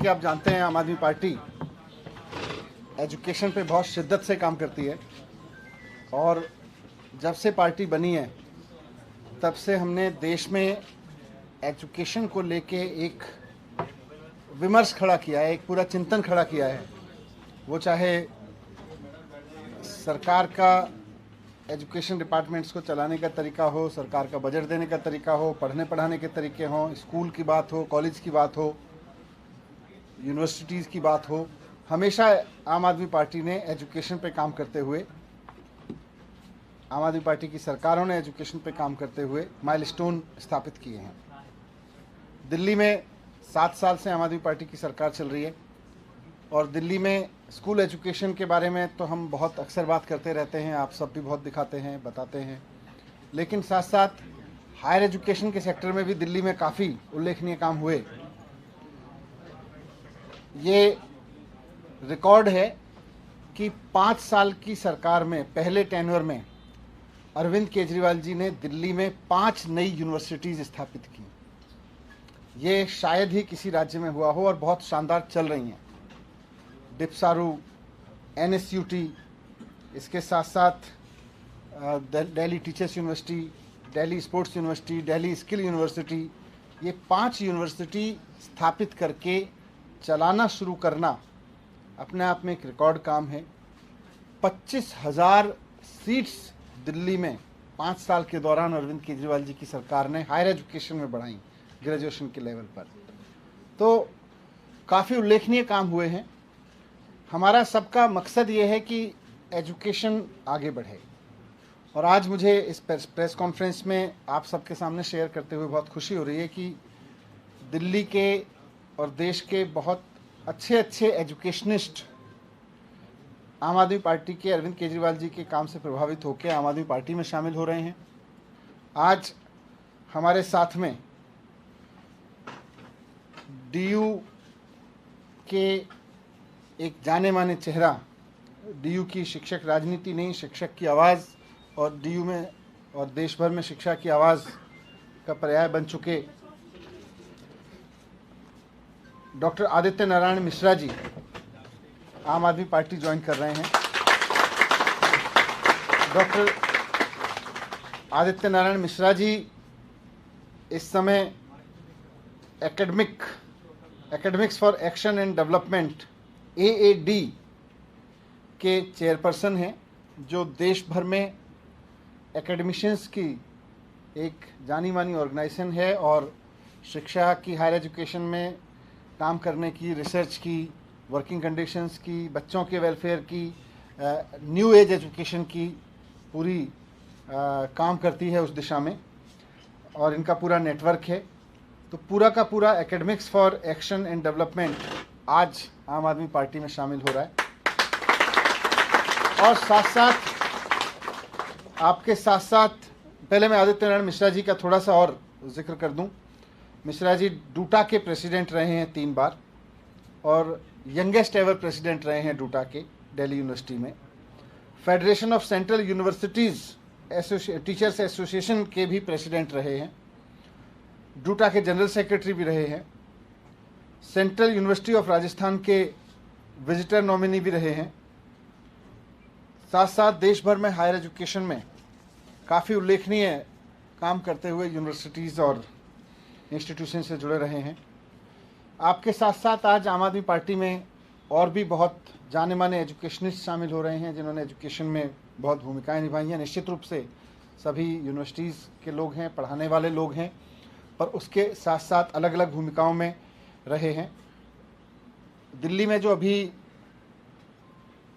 कि आप जानते हैं आम आदमी पार्टी एजुकेशन पे बहुत शिद्दत से काम करती है और जब से पार्टी बनी है तब से हमने देश में एजुकेशन को लेके एक विमर्श खड़ा किया है, एक पूरा चिंतन खड़ा किया है। वो चाहे सरकार का एजुकेशन डिपार्टमेंट्स को चलाने का तरीका हो, सरकार का बजट देने का तरीका हो, पढ़ने पढ़ाने के तरीके हों, स्कूल की बात हो, कॉलेज की बात हो, यूनिवर्सिटीज़ की बात हो, हमेशा आम आदमी पार्टी ने एजुकेशन पे काम करते हुए, आम आदमी पार्टी की सरकारों ने एजुकेशन पे काम करते हुए माइलस्टोन स्थापित किए हैं। दिल्ली में 7 साल से आम आदमी पार्टी की सरकार चल रही है और दिल्ली में स्कूल एजुकेशन के बारे में तो हम बहुत अक्सर बात करते रहते हैं, आप सब भी बहुत दिखाते हैं, बताते हैं, लेकिन साथ साथ हायर एजुकेशन के सेक्टर में भी दिल्ली में काफ़ी उल्लेखनीय काम हुए। ये रिकॉर्ड है कि 5 साल की सरकार में, पहले टेन्योर में अरविंद केजरीवाल जी ने दिल्ली में 5 नई यूनिवर्सिटीज़ स्थापित की। ये शायद ही किसी राज्य में हुआ हो और बहुत शानदार चल रही हैं। डिप्सारू, NSUT, इसके साथ साथ Delhi teachers university, Delhi sports university, Delhi skill university, ये 5 यूनिवर्सिटी स्थापित करके चलाना शुरू करना अपने आप में एक रिकॉर्ड काम है। 25,000 सीट्स दिल्ली में 5 साल के दौरान अरविंद केजरीवाल जी की सरकार ने हायर एजुकेशन में बढ़ाई, ग्रेजुएशन के लेवल पर। तो काफ़ी उल्लेखनीय काम हुए हैं। हमारा सबका मकसद ये है कि एजुकेशन आगे बढ़े और आज मुझे इस प्रेस कॉन्फ्रेंस में आप सबके सामने शेयर करते हुए बहुत खुशी हो रही है कि दिल्ली के और देश के बहुत अच्छे अच्छे एजुकेशनिस्ट आम आदमी पार्टी के, अरविंद केजरीवाल जी के काम से प्रभावित होकर आम आदमी पार्टी में शामिल हो रहे हैं। आज हमारे साथ में DU के एक जाने माने चेहरा, DU की शिक्षक राजनीति नहीं, शिक्षक की आवाज़, और DU में और देश भर में शिक्षा की आवाज़ का पर्याय बन चुके डॉक्टर आदित्य नारायण मिश्रा जी आम आदमी पार्टी ज्वाइन कर रहे हैं। डॉक्टर आदित्य नारायण मिश्रा जी इस समय academics for action and development AAD के चेयरपर्सन हैं, जो देश भर में एकेडमिशियंस की एक जानी मानी ऑर्गेनाइजेशन है और शिक्षा की, हायर एजुकेशन में काम करने की, रिसर्च की, वर्किंग कंडीशंस की, बच्चों के वेलफेयर की, न्यू एज एजुकेशन की पूरी काम करती है उस दिशा में और इनका पूरा नेटवर्क है। तो पूरा का पूरा academics for action and development आज आम आदमी पार्टी में शामिल हो रहा है। और साथ साथ आपके साथ साथ पहले मैं आदित्य नारायण मिश्रा जी का थोड़ा सा और जिक्र कर दूं। मिश्रा जी डूटा के प्रेसिडेंट रहे हैं 3 बार और यंगेस्ट एवर प्रेसिडेंट रहे हैं डूटा के, दिल्ली यूनिवर्सिटी में। Federation of central universities teachers association के भी प्रेसिडेंट रहे हैं। डूटा के जनरल सेक्रेटरी भी रहे हैं। सेंट्रल यूनिवर्सिटी ऑफ राजस्थान के विजिटर नॉमिनी भी रहे हैं। साथ साथ देश भर में हायर एजुकेशन में काफ़ी उल्लेखनीय काम करते हुए यूनिवर्सिटीज़ और इंस्टीट्यूशन से जुड़े रहे हैं। आपके साथ साथ आज आम आदमी पार्टी में और भी बहुत जाने माने एजुकेशनिस्ट शामिल हो रहे हैं, जिन्होंने एजुकेशन में बहुत भूमिकाएं निभाई हैं। निश्चित रूप से सभी यूनिवर्सिटीज़ के लोग हैं, पढ़ाने वाले लोग हैं, पर उसके साथ साथ अलग अलग भूमिकाओं में रहे हैं। दिल्ली में जो अभी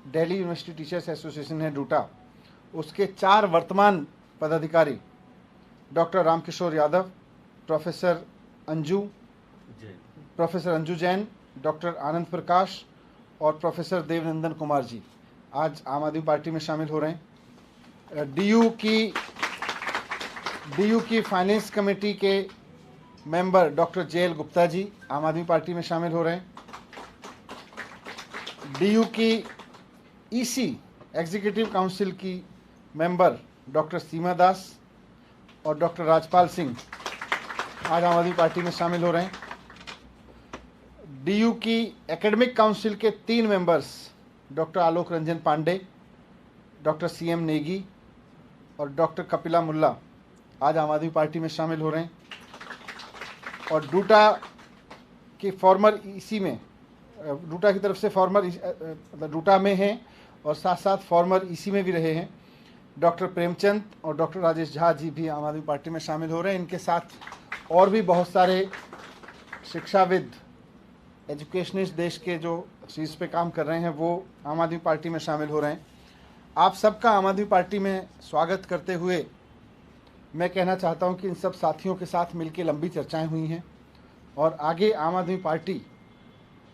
दिल्ली यूनिवर्सिटी टीचर्स एसोसिएशन है डूटा, उसके 4 वर्तमान पदाधिकारी doctor Ramkishore Yadav, professor Anju Jain, doctor Anand Prakash और प्रोफेसर देवनंदन कुमार जी आज आम आदमी पार्टी में शामिल हो रहे हैं। DU की फाइनेंस कमेटी के member doctor JL Gupta ji आम आदमी पार्टी में शामिल हो रहे हैं। DU की EC एग्जीक्यूटिव काउंसिल की मेंबर डॉक्टर सीमा दास और डॉक्टर राजपाल सिंह आज आम आदमी पार्टी में शामिल हो रहे हैं। डीयू की एकेडमिक काउंसिल के 3 members doctor Alok Ranjan Pandey, doctor CM Negi और डॉक्टर कपिला मुल्ला आज आम आदमी पार्टी में शामिल हो रहे हैं। और डूटा की फॉर्मर ईसी में, डूटा की तरफ से फॉर्मर मतलब डूटा में हैं और साथ साथ फॉर्मर ईसी में भी रहे हैं डॉक्टर प्रेमचंद और डॉक्टर राजेश झा जी भी आम आदमी पार्टी में शामिल हो रहे हैं। इनके साथ और भी बहुत सारे शिक्षाविद, एजुकेशनिस्ट देश के जो चीज़ पे काम कर रहे हैं वो आम आदमी पार्टी में शामिल हो रहे हैं। आप सबका आम आदमी पार्टी में स्वागत करते हुए मैं कहना चाहता हूं कि इन सब साथियों के साथ मिलकर लंबी चर्चाएं हुई हैं और आगे आम आदमी पार्टी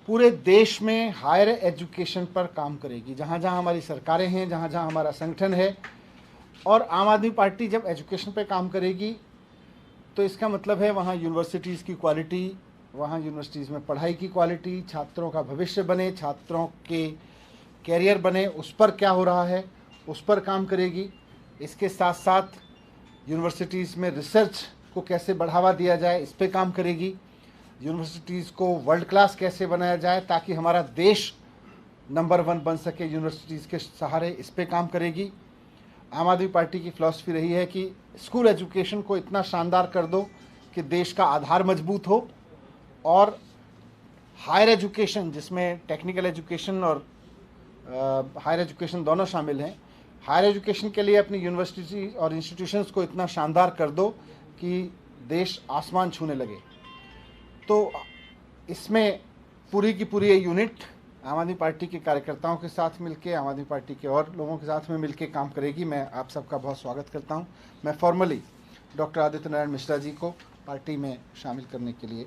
पूरे देश में हायर एजुकेशन पर काम करेगी। जहां जहां हमारी सरकारें हैं, जहां जहां हमारा संगठन है, और आम आदमी पार्टी जब एजुकेशन पे काम करेगी तो इसका मतलब है वहाँ यूनिवर्सिटीज़ की क्वालिटी, वहाँ यूनिवर्सिटीज़ में पढ़ाई की क्वालिटी, छात्रों का भविष्य बने, छात्रों के कैरियर बने, उस पर क्या हो रहा है उस पर काम करेगी। इसके साथ साथ यूनिवर्सिटीज़ में रिसर्च को कैसे बढ़ावा दिया जाए इस पर काम करेगी। यूनिवर्सिटीज़ को वर्ल्ड क्लास कैसे बनाया जाए ताकि हमारा देश नंबर 1 बन सके यूनिवर्सिटीज़ के सहारे, इस पर काम करेगी। आम आदमी पार्टी की फ़िलॉसफी रही है कि स्कूल एजुकेशन को इतना शानदार कर दो कि देश का आधार मजबूत हो, और हायर एजुकेशन जिसमें टेक्निकल एजुकेशन और हायर एजुकेशन दोनों शामिल हैं, हायर एजुकेशन के लिए अपनी यूनिवर्सिटी और इंस्टीट्यूशंस को इतना शानदार कर दो कि देश आसमान छूने लगे। तो इसमें पूरी की पूरी ये यूनिट आम आदमी पार्टी के कार्यकर्ताओं के साथ मिलकर, आम आदमी पार्टी के और लोगों के साथ में मिलकर काम करेगी। मैं आप सबका बहुत स्वागत करता हूं। मैं फॉर्मली डॉक्टर आदित्य नारायण मिश्रा जी को पार्टी में शामिल करने के लिए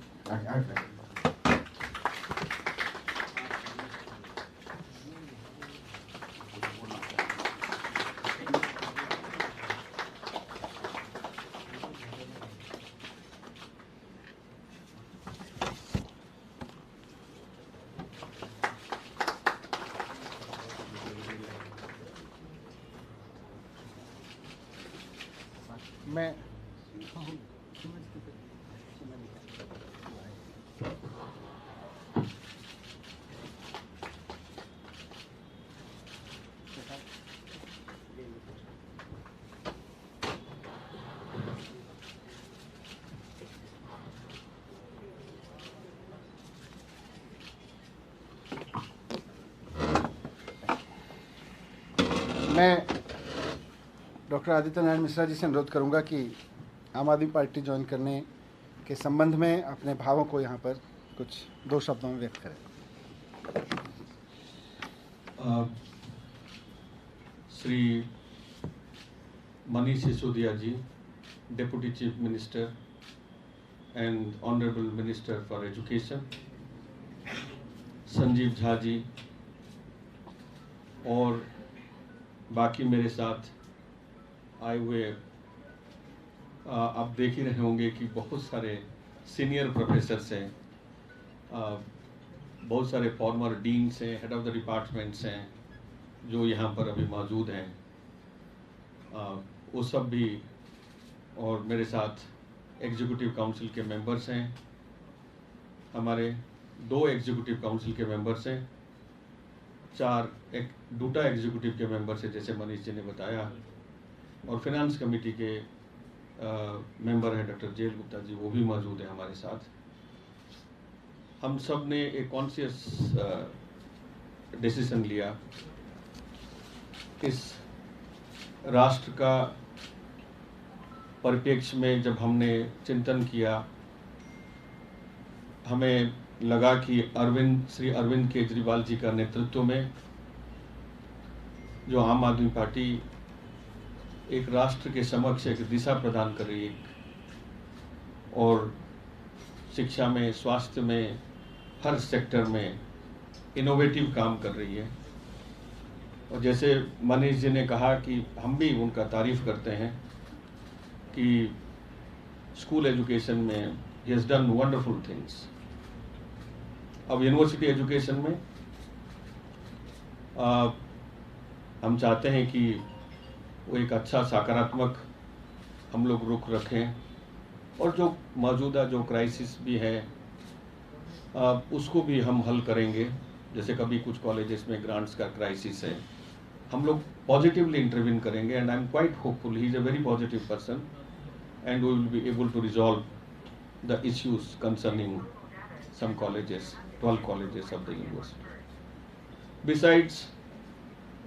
मैं डॉक्टर आदित्य नारायण मिश्रा जी से अनुरोध करूंगा कि आम आदमी पार्टी ज्वाइन करने के संबंध में अपने भावों को यहाँ पर कुछ 2 शब्दों में व्यक्त करें। Shri Manish Sisodia ji, deputy chief minister and honourable minister for education, Sanjeev Jha ji और बाकी मेरे साथ आए हुए, आप देख ही रहे होंगे कि बहुत सारे सीनियर प्रोफेसर्स हैं, बहुत सारे फॉर्मर डीन्स हैं, हेड ऑफ द डिपार्टमेंट्स हैं जो यहाँ पर अभी मौजूद हैं, वो सब भी, और मेरे साथ एग्जीक्यूटिव काउंसिल के मेंबर्स हैं, हमारे 2 एग्जीक्यूटिव काउंसिल के मेंबर्स हैं, 4 एक डूटा एग्जीक्यूटिव के मेंबर्स हैं जैसे मनीष जी ने बताया, और फिनांस कमेटी के मेंबर हैं डॉक्टर जेल गुप्ता जी, वो भी मौजूद हैं हमारे साथ। हम सब ने एक कॉन्शियस डिसीजन लिया इस राष्ट्र का परिप्रेक्ष्य में। जब हमने चिंतन किया, हमें लगा कि श्री अरविंद केजरीवाल जी का नेतृत्व में जो आम आदमी पार्टी एक राष्ट्र के समक्ष एक दिशा प्रदान कर रही है, और शिक्षा में, स्वास्थ्य में, हर सेक्टर में इनोवेटिव काम कर रही है। और जैसे मनीष जी ने कहा कि हम भी उनका तारीफ करते हैं कि स्कूल एजुकेशन में he has done wonderful things. अब यूनिवर्सिटी एजुकेशन में हम चाहते हैं कि वो एक अच्छा सकारात्मक हम लोग रुख रखें, और जो मौजूदा जो क्राइसिस भी है, उसको भी हम हल करेंगे। जैसे कभी कुछ कॉलेजेस में ग्रांट्स का क्राइसिस है, हम लोग पॉजिटिवली इंटरवीन करेंगे and I am quite hopeful, he is a very positive person and we will be able to resolve the issues concerning some colleges, 12 colleges of the university. Besides,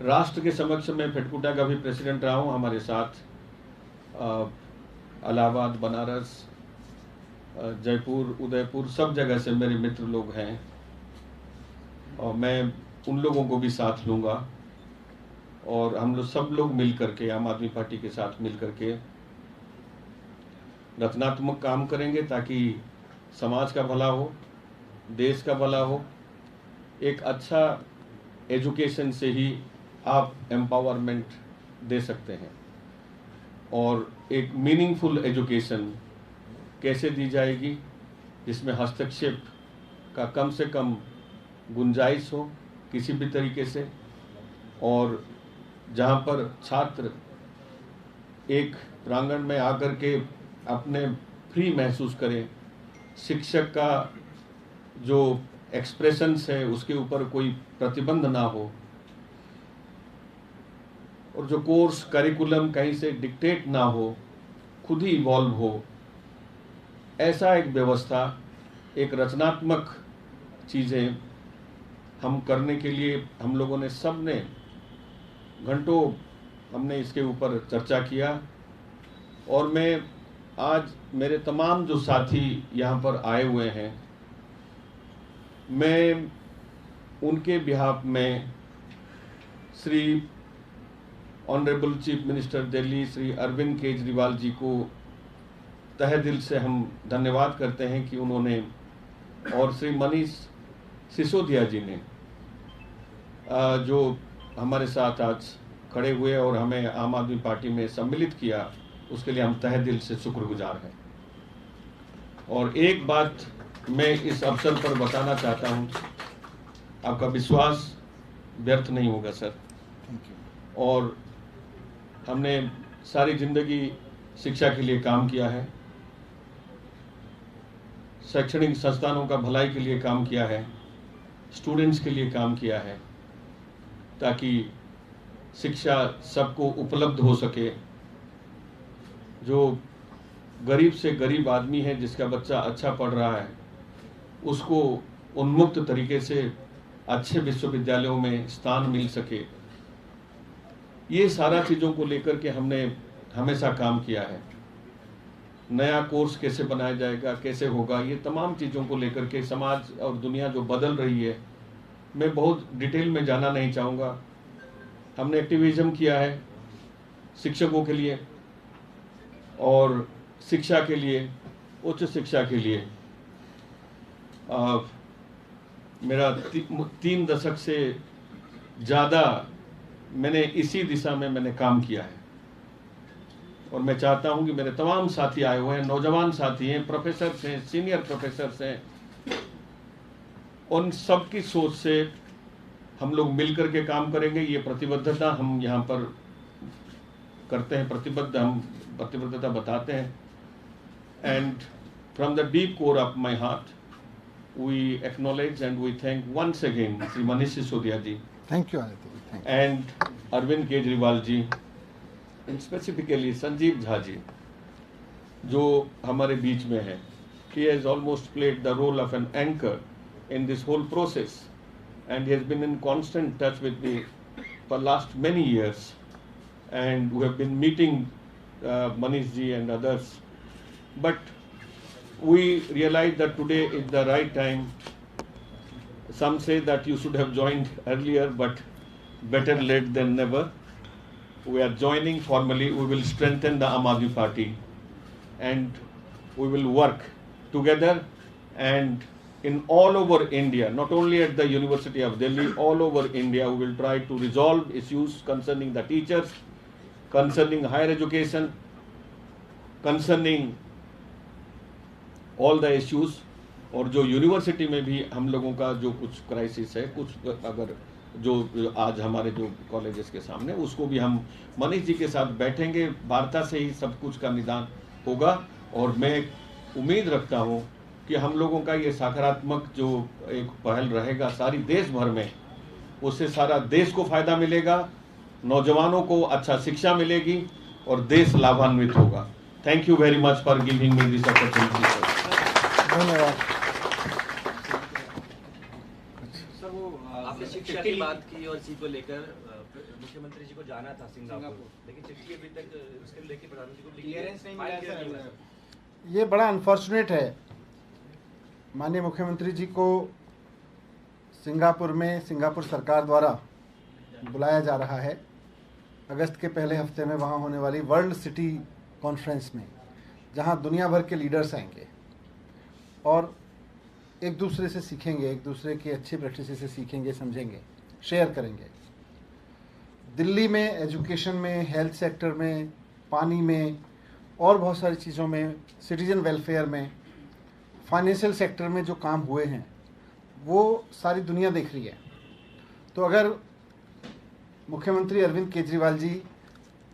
राष्ट्र के समक्ष मैं फेटकुटा का भी प्रेसिडेंट रहा हूँ। हमारे साथ इलाहाबाद, बनारस, जयपुर, उदयपुर सब जगह से मेरे मित्र लोग हैं और मैं उन लोगों को भी साथ लूँगा और हम लोग सब लोग मिल करके, आम आदमी पार्टी के साथ मिल करके रचनात्मक काम करेंगे ताकि समाज का भला हो, देश का भला हो। एक अच्छा एजुकेशन से ही आप एम्पावरमेंट दे सकते हैं और एक मीनिंगफुल एजुकेशन कैसे दी जाएगी जिसमें हस्तक्षेप का कम से कम गुंजाइश हो किसी भी तरीके से, और जहां पर छात्र एक प्रांगण में आकर के अपने फ्री महसूस करें, शिक्षक का जो एक्सप्रेशंस है उसके ऊपर कोई प्रतिबंध ना हो और जो कोर्स करिकुलम कहीं से डिक्टेट ना हो, खुद ही इवॉल्व हो, ऐसा एक व्यवस्था, एक रचनात्मक चीज़ें हम करने के लिए हम लोगों ने सब ने घंटों हमने इसके ऊपर चर्चा किया। और मैं आज मेरे तमाम जो साथी यहाँ पर आए हुए हैं, मैं उनके बिहाफ में Shri honourable chief minister Delhi Shri Arvind Kejriwal ji को तहे दिल से हम धन्यवाद करते हैं कि उन्होंने, और श्री मनीष सिसोदिया जी ने जो हमारे साथ आज खड़े हुए और हमें आम आदमी पार्टी में सम्मिलित किया, उसके लिए हम तहे दिल से शुक्रगुजार हैं। और एक बात मैं इस अवसर पर बताना चाहता हूं, आपका विश्वास व्यर्थ नहीं होगा सर। और हमने सारी जिंदगी शिक्षा के लिए काम किया है, शैक्षणिक संस्थानों का भलाई के लिए काम किया है, स्टूडेंट्स के लिए काम किया है ताकि शिक्षा सबको उपलब्ध हो सके। जो गरीब से गरीब आदमी है, जिसका बच्चा अच्छा पढ़ रहा है, उसको उन्मुक्त तरीके से अच्छे विश्वविद्यालयों में स्थान मिल सके। ये सारा चीज़ों को लेकर के हमने हमेशा काम किया है। नया कोर्स कैसे बनाया जाएगा, कैसे होगा, ये तमाम चीज़ों को लेकर के समाज और दुनिया जो बदल रही है, मैं बहुत डिटेल में जाना नहीं चाहूँगा। हमने एक्टिविज्म किया है शिक्षकों के लिए और शिक्षा के लिए, उच्च शिक्षा के लिए। मेरा 3 दशक से ज़्यादा मैंने इसी दिशा में मैंने काम किया है और मैं चाहता हूं कि मेरे तमाम साथी आए हुए हैं, नौजवान साथी हैं, प्रोफेसर्स हैं, सीनियर प्रोफेसर्स हैं, उन सब की सोच से हम लोग मिलकर के काम करेंगे। ये प्रतिबद्धता हम यहाँ पर करते हैं, हम प्रतिबद्धता बताते हैं। And from the deep core of my heart we acknowledge and we thank once again Sri Manish Sisodia ji, Thank you, Aditya. Thank you. and Arvind Kejriwal ji, and specifically Sanjeev Jha ji, जो हमारे बीच में है. He has almost played the role of an anchor in this whole process and he has been in constant touch with me for last many years, and we have been meeting Manish ji and others, but we realize that today is the right time. Some say that you should have joined earlier, but better late than never. We are joining formally. We will strengthen the Aam Aadmi Party and we will work together, and in all over India, not only at the University of Delhi, all over India, we will try to resolve issues concerning the teachers, concerning higher education, concerning all the issues, और जो university में भी हम लोगों का जो कुछ crisis है, कुछ अगर जो आज हमारे जो कॉलेजेस के सामने, उसको भी हम मनीष जी के साथ बैठेंगे, वार्ता से ही सब कुछ का निदान होगा। और मैं उम्मीद रखता हूँ कि हम लोगों का ये सकारात्मक जो एक पहल रहेगा सारी देश भर में, उससे सारा देश को फायदा मिलेगा, नौजवानों को अच्छा शिक्षा मिलेगी और देश लाभान्वित होगा। Thank you very much for giving me this opportunity sir. धन्यवाद। सर वो आपने शिक्षा की बात की और इसी को लेकर मुख्यमंत्री जी को जाना था सिंगापुर, लेकिन चिट्ठी अभी तक उसके लेके प्रधानमंत्री को क्लियरेंस नहीं मिला है। ये बड़ा अनफॉर्चुनेट है। माननीय मुख्यमंत्री जी को सिंगापुर में सिंगापुर सरकार द्वारा बुलाया जा रहा है अगस्त के पहले हफ्ते में वहाँ होने वाली वर्ल्ड सिटी कॉन्फ्रेंस में, जहाँ दुनिया भर के लीडर्स आएंगे और एक दूसरे से सीखेंगे, एक दूसरे की अच्छी प्रैक्टिस से सीखेंगे, समझेंगे, शेयर करेंगे। दिल्ली में एजुकेशन में, हेल्थ सेक्टर में, पानी में और बहुत सारी चीज़ों में, सिटीजन वेलफेयर में, फाइनेंशियल सेक्टर में जो काम हुए हैं वो सारी दुनिया देख रही है। तो अगर मुख्यमंत्री अरविंद केजरीवाल जी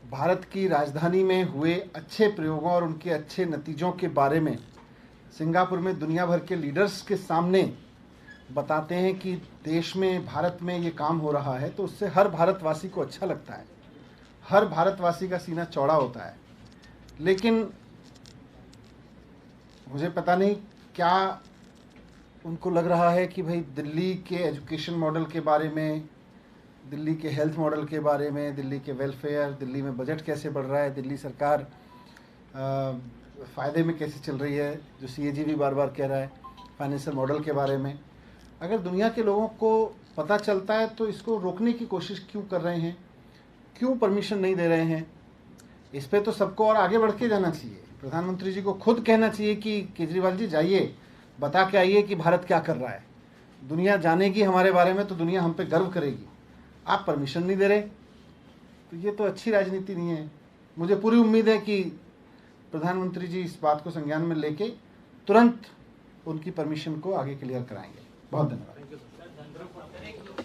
भारत की राजधानी में हुए अच्छे प्रयोगों और उनके अच्छे नतीजों के बारे में सिंगापुर में दुनिया भर के लीडर्स के सामने बताते हैं कि देश में, भारत में ये काम हो रहा है, तो उससे हर भारतवासी को अच्छा लगता है, हर भारतवासी का सीना चौड़ा होता है। लेकिन मुझे पता नहीं क्या उनको लग रहा है कि भाई दिल्ली के एजुकेशन मॉडल के बारे में, दिल्ली के हेल्थ मॉडल के बारे में, दिल्ली के वेलफेयर, दिल्ली में बजट कैसे बढ़ रहा है, दिल्ली सरकार फ़ायदे में कैसे चल रही है, जो सीएजी भी बार बार कह रहा है, फाइनेंशियल मॉडल के बारे में, अगर दुनिया के लोगों को पता चलता है तो इसको रोकने की कोशिश क्यों कर रहे हैं, क्यों परमिशन नहीं दे रहे हैं? इस पे तो सबको और आगे बढ़ के जाना चाहिए। प्रधानमंत्री जी को खुद कहना चाहिए कि केजरीवाल जी जाइए, बता के आइए कि भारत क्या कर रहा है, दुनिया जानेगी हमारे बारे में तो दुनिया हम पे गर्व करेगी। आप परमिशन नहीं दे रहे, तो ये तो अच्छी राजनीति नहीं है। मुझे पूरी उम्मीद है कि प्रधानमंत्री जी इस बात को संज्ञान में लेके तुरंत उनकी परमिशन को आगे क्लियर कराएंगे। बहुत धन्यवाद।